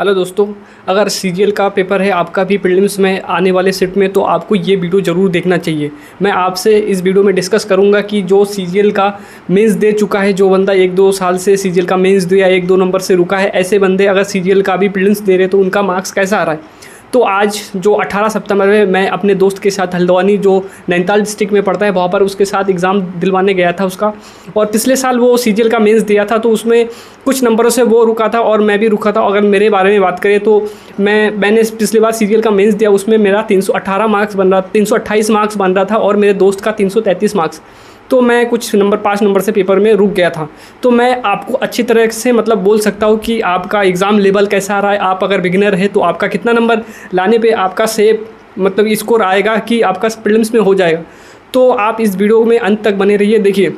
Hello दोस्तों, अगर CGL का पेपर है आपका भी प्रीलिम्स में आने वाले शिफ्ट में, तो आपको ये वीडियो ज़रूर देखना चाहिए। मैं आपसे इस वीडियो में डिस्कस करूंगा कि जो सीजीएल का मेंस दे चुका है, जो बंदा 1-2 साल से सीजीएल का मेंस दिया 1-2 नंबर से रुका है, ऐसे बंदे अगर सीजीएल का भी प्रीलिम्स दे रहे तो उनका मार्क्स कैसा आ रहा है। तो आज जो 18 सितंबर में मैं अपने दोस्त के साथ हल्द्वानी, जो नैनीताल डिस्ट्रिक्ट में पड़ता है, वहाँ पर उसके साथ एग्ज़ाम दिलवाने गया था उसका। और पिछले साल वो सीजीएल का मेंस दिया था, तो उसमें कुछ नंबरों से वो रुका था और मैं भी रुका था। अगर मेरे बारे में बात करें तो मैंने पिछली बार सीजीएल का मेंस दिया, उसमें मेरा 318 मार्क्स बन रहा 328 मार्क्स बन रहा था और मेरे दोस्त का 333 मार्क्स। तो मैं कुछ नंबर 5 नंबर से पेपर में रुक गया था। तो मैं आपको अच्छी तरह से मतलब बोल सकता हूँ कि आपका एग्ज़ाम लेवल कैसा आ रहा है। आप अगर बिगिनर है तो आपका कितना नंबर लाने पे आपका सेफ मतलब स्कोर आएगा कि आपका प्रीलिम्स में हो जाएगा। तो आप इस वीडियो में अंत तक बने रहिए। देखिए,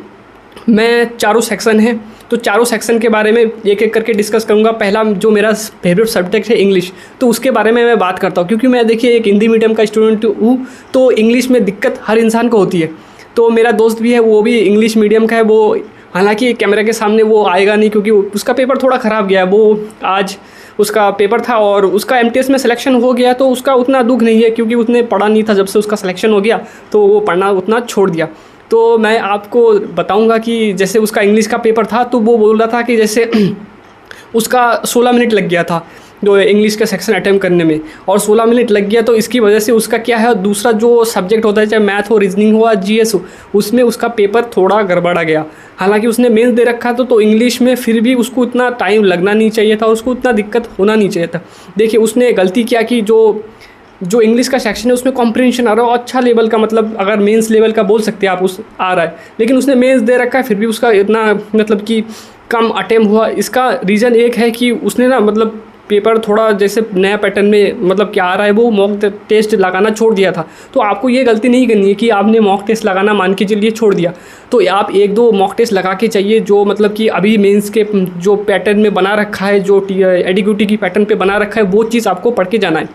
मैं चारों सेक्शन है तो चारों सेक्शन के बारे में एक एक करके डिस्कस करूंगा। पहला जो मेरा फेवरेट सब्जेक्ट है इंग्लिश, तो उसके बारे में मैं बात करता हूँ, क्योंकि मैं देखिए एक हिंदी मीडियम का स्टूडेंट हूँ। तो इंग्लिश में दिक्कत हर इंसान को होती है। तो मेरा दोस्त भी है, वो भी इंग्लिश मीडियम का है। वो हालांकि कैमरा के सामने वो आएगा नहीं, क्योंकि उसका पेपर थोड़ा ख़राब गया। वो आज उसका पेपर था और उसका एमटीएस में सिलेक्शन हो गया, तो उसका उतना दुख नहीं है, क्योंकि उसने पढ़ा नहीं था। जब से उसका सिलेक्शन हो गया तो वो पढ़ना उतना छोड़ दिया। तो मैं आपको बताऊंगा कि जैसे उसका इंग्लिश का पेपर था, तो वो बोल रहा था कि जैसे उसका 16 मिनट लग गया था जो इंग्लिश का सेक्शन अटेम्प्ट करने में, और 16 मिनट लग गया। तो इसकी वजह से उसका क्या है, दूसरा जो सब्जेक्ट होता है, चाहे मैथ हो, रीजनिंग हो या जीएस हो, उसमें उसका पेपर थोड़ा गड़बड़ा गया। हालांकि उसने मेंस दे रखा था, तो इंग्लिश में फिर भी उसको इतना टाइम लगना नहीं चाहिए था, उसको इतना दिक्कत होना नहीं चाहिए था। देखिए, उसने गलती किया कि जो इंग्लिश का सेक्शन है उसमें कॉम्प्रिहेंशन आ रहा है, अच्छा लेवल का, मतलब अगर मेंस लेवल का बोल सकते हैं आप, उस आ रहा है। लेकिन उसने मेंस दे रखा है, फिर भी उसका इतना मतलब कि कम अटेम्प्ट हुआ। इसका रीज़न एक है कि उसने ना मतलब पेपर थोड़ा जैसे नया पैटर्न में मतलब क्या आ रहा है, वो मॉक टेस्ट लगाना छोड़ दिया था। तो आपको ये गलती नहीं करनी है कि आपने मॉक टेस्ट लगाना मान के चलिए छोड़ दिया। तो आप 1-2 मॉक टेस्ट लगा के चाहिए, जो मतलब कि अभी मेंस के जो पैटर्न में बना रखा है, जो एडीक्यूटी की पैटर्न पे बना रखा है, वो चीज़ आपको पढ़ के जाना है।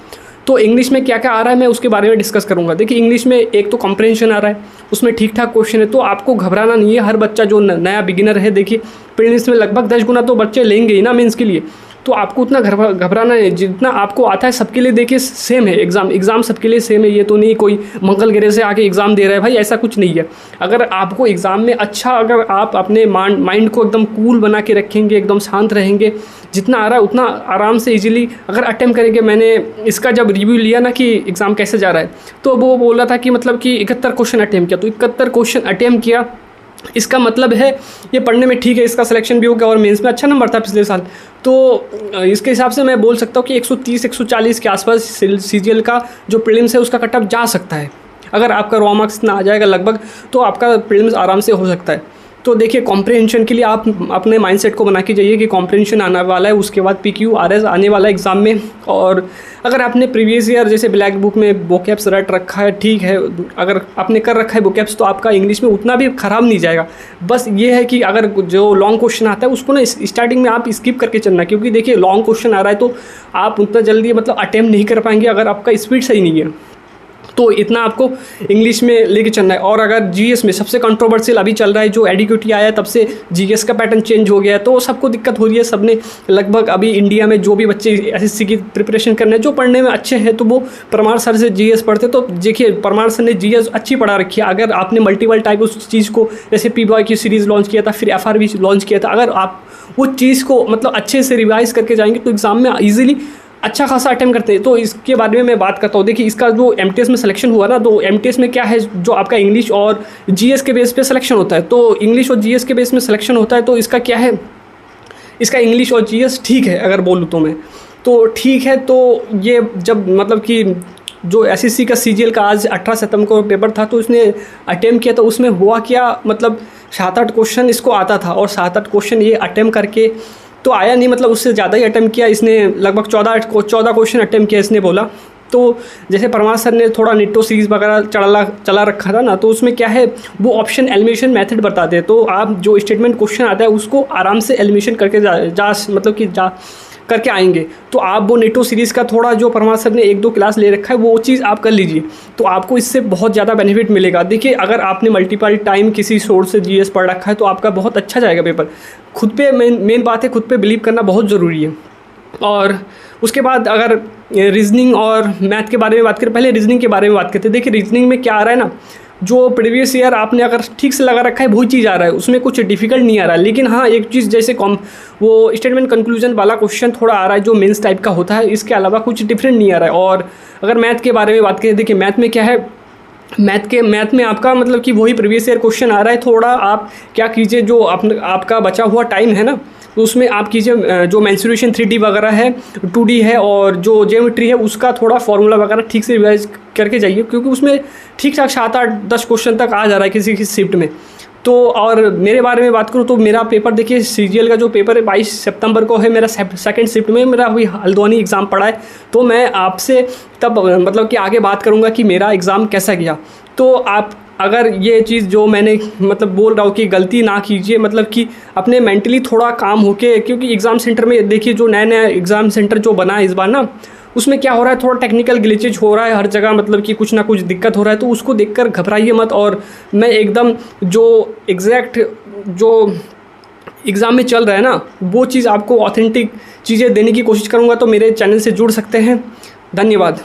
तो इंग्लिश में क्या क्या आ रहा है मैं उसके बारे में डिस्कस करूंगा। देखिए, इंग्लिश में एक तो कॉम्प्रिहेंशन आ रहा है, उसमें ठीक ठाक क्वेश्चन है, तो आपको घबराना नहीं है। हर बच्चा जो नया बिगिनर है, देखिए प्रीलिम्स में लगभग 10 गुना तो बच्चे लेंगे ही ना मेंस के लिए। तो आपको उतना घबराना है, जितना आपको आता है सबके लिए देखिए सेम है। एग्ज़ाम सबके लिए सेम है। ये तो नहीं कोई मंगल ग्रह से आके एग्ज़ाम दे रहा है भाई, ऐसा कुछ नहीं है। अगर आपको एग्ज़ाम में अच्छा, अगर आप अपने माइंड को एकदम कूल बना के रखेंगे, एकदम शांत रहेंगे, जितना आ रहा है उतना आराम से इजीली अगर अटेम्प्ट करेंगे। मैंने इसका जब रिव्यू लिया ना कि एग्ज़ाम कैसे जा रहा है, तो वो बोल रहा था कि मतलब कि 71 क्वेश्चन अटेम्प्ट किया। तो 71 क्वेश्चन अटेम्प्ट किया, इसका मतलब है ये पढ़ने में ठीक है, इसका सिलेक्शन भी हो गया और मेंस में अच्छा नंबर था पिछले साल। तो इसके हिसाब से मैं बोल सकता हूँ कि 130-140 के आसपास सीजीएल का जो प्रीलिम्स है उसका कटअप जा सकता है। अगर आपका रॉ मार्क्स इतना आ जाएगा लगभग, तो आपका प्रीलिम्स आराम से हो सकता है। तो देखिए, कॉम्प्रिहेंशन के लिए आप अपने माइंडसेट को बना के जाइए कि कॉम्प्रिहेंशन आने वाला है, उसके बाद PQRS आने वाला है एग्ज़ाम में। और अगर आपने प्रीवियस ईयर जैसे ब्लैक बुक में वोकैब्स रट रखा है, ठीक है, अगर आपने कर रखा है वोकैब्स, तो आपका इंग्लिश में उतना भी ख़राब नहीं जाएगा। बस ये है कि अगर जो लॉन्ग क्वेश्चन आता है उसको ना स्टार्टिंग में आप स्किप करके चलना, क्योंकि देखिए लॉन्ग क्वेश्चन आ रहा है तो आप उतना जल्दी मतलब अटेम्प्ट नहीं कर पाएंगे अगर आपका स्पीड सही नहीं है। तो इतना आपको इंग्लिश में लेके चलना है। और अगर जीएस में सबसे कंट्रोवर्शियल अभी चल रहा है, जो एडीक्यूटी आया तब से जीएस का पैटर्न चेंज हो गया है, तो सबको दिक्कत हो रही है। सबने लगभग अभी इंडिया में जो भी बच्चे एसएससी की प्रिपरेशन करने हैं, जो पढ़ने में अच्छे हैं, तो वो परमार सर से जीएस पढ़ते। तो देखिए, परमार सर ने जीएस अच्छी पढ़ा रखी है। अगर आपने मल्टीपल टाइप उस चीज़ को, जैसे पीबॉय की सीरीज़ लॉन्च किया था, फिर FRB लॉन्च किया था, अगर आप वो चीज़ को मतलब अच्छे से रिवाइज करके जाएंगे तो एग्ज़ाम में ईजिली अच्छा खासा अटेम्प्ट करते हैं। तो इसके बारे में मैं बात करता हूँ। देखिए, इसका जो एमटीएस में सिलेक्शन हुआ ना, तो एमटीएस में क्या है, जो आपका इंग्लिश और जीएस के बेस पे सिलेक्शन होता है। तो इंग्लिश और जीएस के बेस में सिलेक्शन होता है। तो इसका क्या है, इसका इंग्लिश और जीएस ठीक है अगर बोलूँ तो मैं, तो ठीक है। तो ये जब मतलब कि जो एसएससी का सीजीएल का आज 18 सितंबर को पेपर था, तो उसने अटेम्प्ट किया। तो उसमें हुआ क्या, मतलब 7-8 क्वेश्चन इसको आता था, और 7-8 क्वेश्चन ये अटेम्प्ट करके तो आया नहीं, मतलब उससे ज़्यादा ही अटेम्प्ट किया इसने। लगभग 14 क्वेश्चन अटेम्प्ट किया इसने बोला। तो जैसे परमार सर ने थोड़ा निट्टो सीरीज़ वगैरह चला रखा था ना, तो उसमें क्या है, वो ऑप्शन एलिमिनेशन मेथड बताते हैं। तो आप जो स्टेटमेंट क्वेश्चन आता है उसको आराम से एलिमिनेशन करके जा करके आएंगे। तो आप वो नेटो सीरीज़ का थोड़ा, जो परमार सर ने 1-2 क्लास ले रखा है, वो चीज़ आप कर लीजिए, तो आपको इससे बहुत ज़्यादा बेनिफिट मिलेगा। देखिए, अगर आपने मल्टीपल टाइम किसी सोर्स से जीएस पढ़ रखा है तो आपका बहुत अच्छा जाएगा पेपर। खुद पे मेन बात है, खुद पे बिलीव करना बहुत ज़रूरी है। और उसके बाद अगर रीजनिंग और मैथ के बारे में बात करें, पहले रीजनिंग के बारे में बात करते हैं। देखिए रीजनिंग में क्या आ रहा है ना, जो प्रीवियस ईयर आपने अगर ठीक से लगा रखा है वही चीज़ आ रहा है, उसमें कुछ डिफिकल्ट नहीं आ रहा है। लेकिन हाँ, एक चीज़ जैसे वो स्टेटमेंट कंक्लूजन वाला क्वेश्चन थोड़ा आ रहा है जो मेंस टाइप का होता है, इसके अलावा कुछ डिफरेंट नहीं आ रहा है। और अगर मैथ के बारे में बात करें, देखिए मैथ में क्या है, मैथ में आपका मतलब कि वही प्रीवियस ईयर क्वेश्चन आ रहा है। थोड़ा आप क्या कीजिए, जो आपका बचा हुआ टाइम है ना, तो उसमें आप कीजिए जो मेंसुरेशन 3D वगैरह है, 2D है, और जो ज्योमेट्री है उसका थोड़ा फॉर्मूला वगैरह ठीक से रिवाइज करके जाइए, क्योंकि उसमें ठीक ठाक 7, 8, 10 क्वेश्चन तक आ जा रहा है किसी किसी शिफ्ट में। तो और मेरे बारे में बात करूँ तो मेरा पेपर देखिए, सीजीएल का जो पेपर है 22 सितंबर को है, मेरा सेकंड शिफ्ट में मेरा अभी हल्द्वानी एग्ज़ाम पड़ा है। तो मैं आपसे तब मतलब कि आगे बात करूँगा कि मेरा एग्ज़ाम कैसा गया। तो आप अगर ये चीज़ जो मैंने मतलब बोल रहा हूँ कि गलती ना कीजिए, मतलब कि अपने मेंटली थोड़ा काम होके, क्योंकि एग्ज़ाम सेंटर में देखिए जो नया एग्ज़ाम सेंटर जो बना है इस बार ना, उसमें क्या हो रहा है, थोड़ा टेक्निकल ग्लिचेज हो रहा है हर जगह, मतलब कि कुछ ना कुछ दिक्कत हो रहा है। तो उसको देखकर घबराइए मत, और मैं एकदम जो एग्जैक्ट जो एग्ज़ाम में चल रहा है ना, वो चीज़ आपको ऑथेंटिक चीज़ें देने की कोशिश करूँगा। तो मेरे चैनल से जुड़ सकते हैं। धन्यवाद।